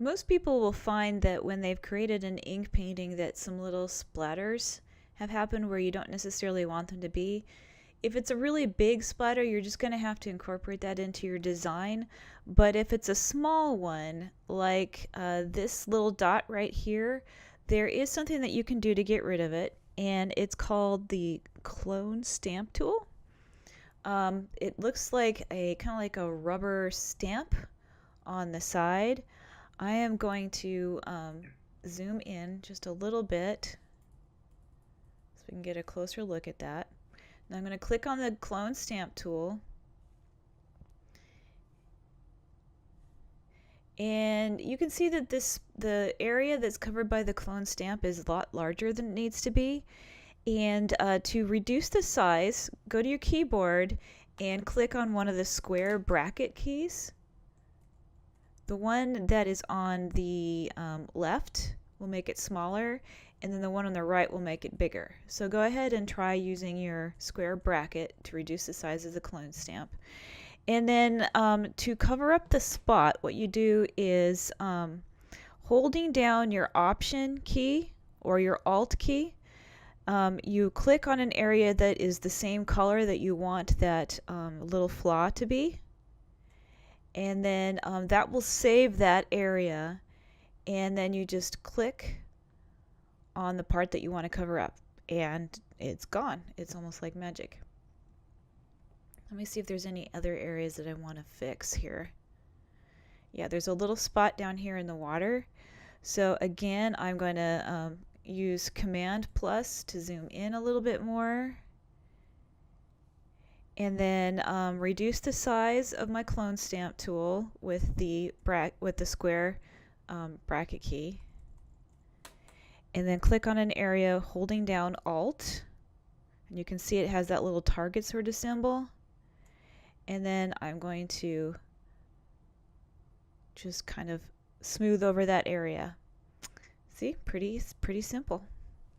Most people will find that when they've created an ink painting that some little splatters have happened where you don't necessarily want them to be. If it's a really big splatter, you're just going to have to incorporate that into your design. But if it's a small one, like this little dot right here, there is something that you can do to get rid of it, and it's called the clone stamp tool. It looks like a kind of like a rubber stamp on the side. I am going to zoom in just a little bit so we can get a closer look at that. Now I'm going to click on the clone stamp tool, and you can see that the area that's covered by the clone stamp is a lot larger than it needs to be. And to reduce the size, go to your keyboard and click on one of the square bracket keys. The one that is on the left will make it smaller, and then the one on the right will make it bigger. So go ahead and try using your square bracket to reduce the size of the clone stamp. And then to cover up the spot, what you do is holding down your Option key or your Alt key, you click on an area that is the same color that you want that little flaw to be, and then that will save that area, and then you just click on the part that you want to cover up and it's gone. It's almost like magic. Let me see if there's any other areas that I want to fix here. Yeah, there's a little spot down here in the water. So again, I'm going to use Command plus to zoom in a little bit more, and then reduce the size of my clone stamp tool with the square bracket key, and then click on an area holding down Alt, and you can see it has that little target sort of symbol, and then I'm going to just kind of smooth over that area. See, pretty simple.